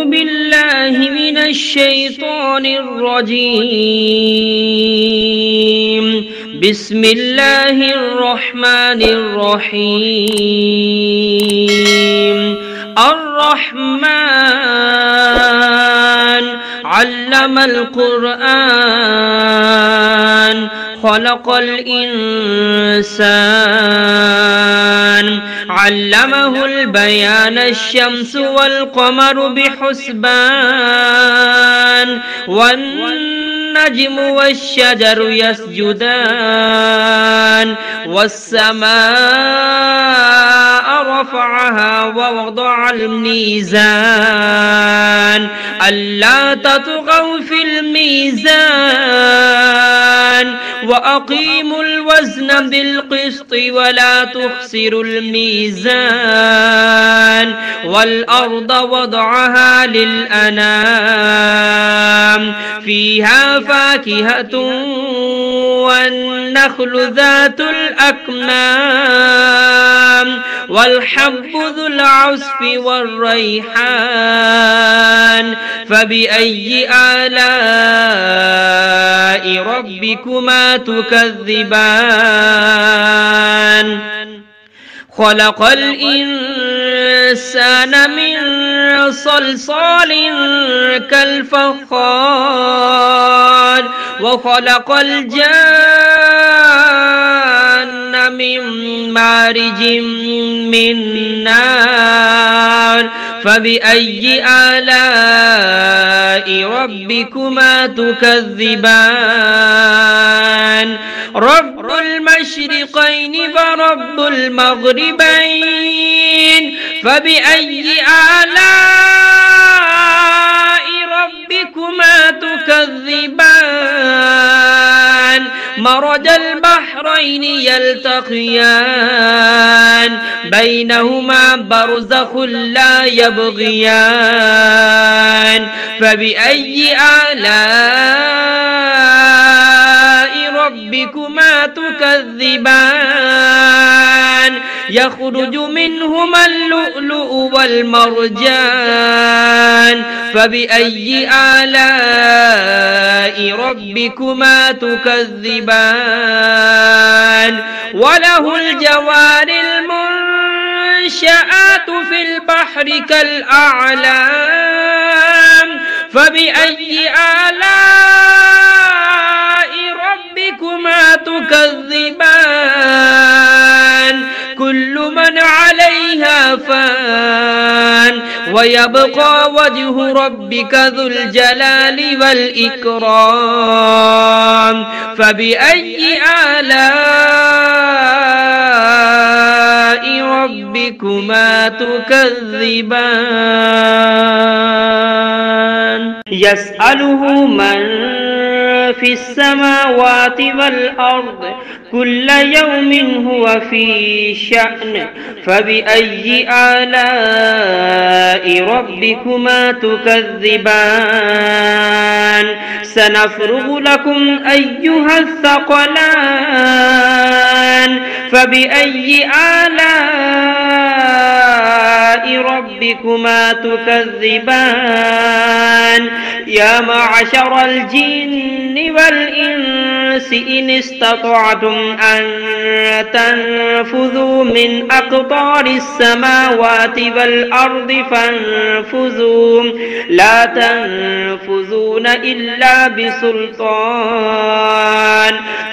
بالله من الشيطان الرجيم. بسم الله الرحمن الرحيم. الرحمن علم القرآن خلق الإنسان علمه البيان الشمس والقمر بحسبان والنجم والشجر يسجدان والسماء رفعها ووضع الميزان ألا تطغوا في الميزان وأقيموا الوزن بالقسط ولا تخسروا الميزان والأرض وضعها للأنام فيها فاكهة والنخل ذات الأكمام والحب ذو العصف والريحان فبأي آلاء ربكما تكذبان خلق الإنسان من صلصال كالفخار وخلق الجان من مارج من نار فبأي آلاء ربكما تكذبان رب المشرقين ورب المغربين فبأي آلاء ربكما تكذبان مرج البحرين يلتقيان بينهما برزخ لا يبغيان فبأي آلاء ربكما تكذبان يخرج منهما اللؤلؤ والمرجان فبأي آلاء ربكما تكذبان وله الجوار المنشآت في البحر كالأعلام فبأي آلاء ربكما تكذبان كل من عليها فان ويبقى وجه ربك ذو الجلال والإكرام فبأي آلاء ربكما تكذبان يسأله من في السماوات والأرض كل يوم هو في شأن فبأي آلاء ربكما تكذبان سنفرغ لكم أيها الثقلان فبأي آلاء ربكما تكذبان يا معشر الجن والإنس إن استطعتم أن تنفذوا من أقطار السماوات والأرض فانفذوا لا تنفذون إلا بسلطان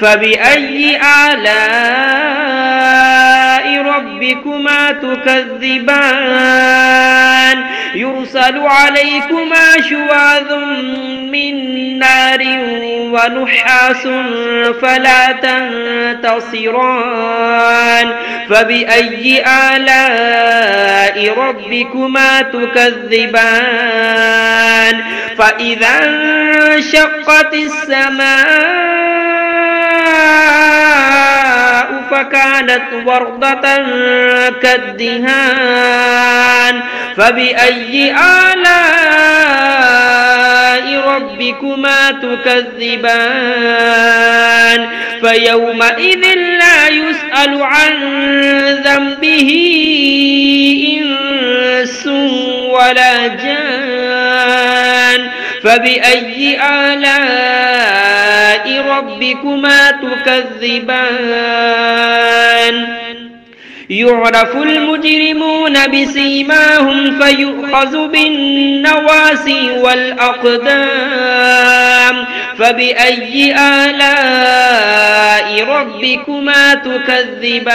فبأي آلاء ربكما تكذبان يرسل عليكما شواظ من نار ونحاس فلا تنتصران فبأي آلاء ربكما تكذبان فإذا انشقت السماء فكانت وردة كالدهان فبأي آلاء ربكما تكذبان فيومئذ لا يسأل عن ذنبه إنس ولا جان فبأي آلاء ربكما تكذبان يعرف المجرمون بسيماهم فيؤخذ بالنواسي والأقدام فبأي آلاء ربكما تكذبان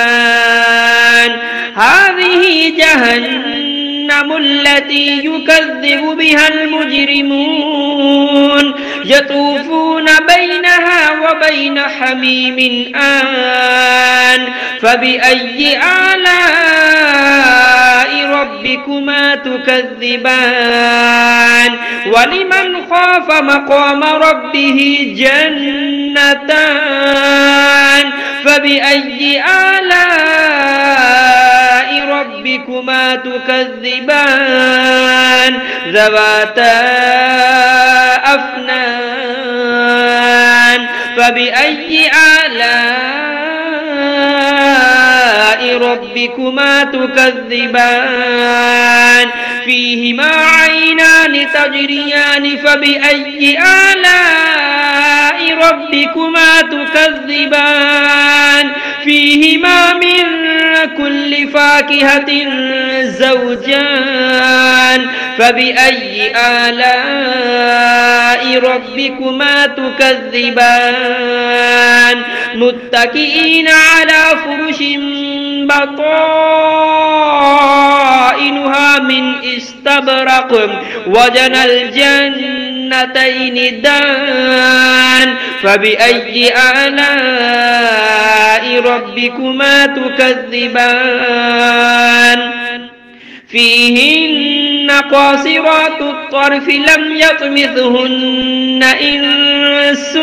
هذه جهنم التي يكذب بها المجرمون يطوفون بينها وبين حميم آن فبأي آلاء ربكما تكذبان ولمن خاف مقام ربه جنتان فبأي آلاء ربكما تكذبان ذواتا أفنان فبأي آلاء ربكما تكذبان فيهما عينان تجريان فبأي آلاء ربكما تكذبان فيهما من كل فاكهة زوجان فبأي آلاء ربكما تكذبان متكئين على فرش بطائنها من استبرق وجنى الجنتين دان فبأي آلاء ربكما تكذبان فيهن قاصرات الطرف لم يطمثهن إنس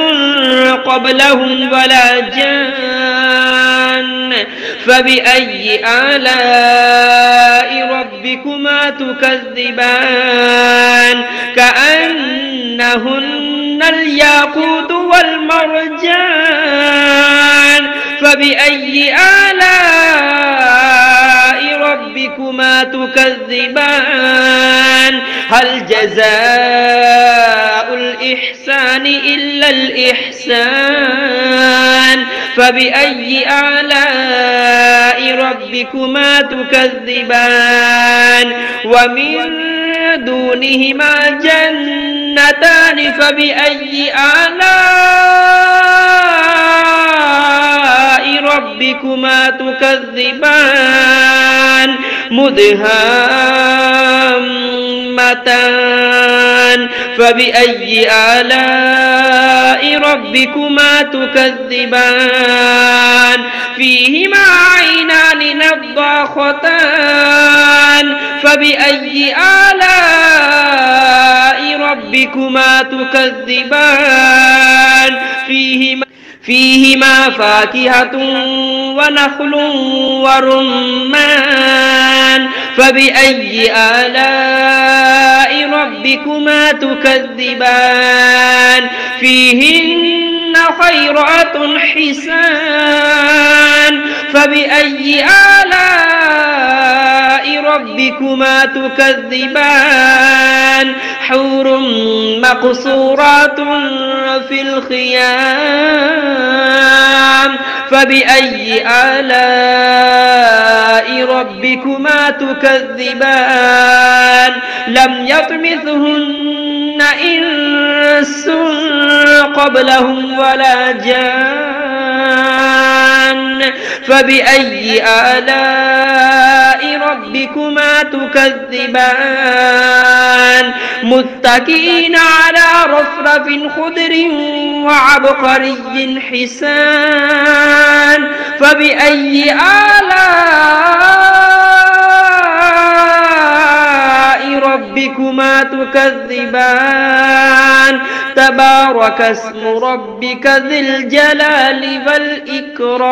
قبلهم ولا جان فبأي آلاء ربكما تكذبان كأنهن الياقوت والمرجان فبأي آلاء ربكما تكذبان هل جزاء الإحسان إلا الإحسان فبأي آلاء ربكما تكذبان ومن دونهما جنتان فبأي آلاء ربكما تكذبان مدهامتان فبأي آلاء ربكما تكذبان فيهما عينان نضاختان فبأي آلاء ربكما تكذبان فيهما فاكهة ونخل ورمان فبأي آلاء ربكما تكذبان فيهن خيرات حسان فبأي آلاء ربكما تكذبان حور مقصورات في الخيام فبأي آلاء ربكما تكذبان لم يطمثهن إنس قبلهم ولا جان فبأي آلاء ربكما تكذبان متكئين على رفرف خضر وعبقري حسان فبأي آلاء ربكما تكذبان تبارك اسم ربك ذي الجلال والإكرام.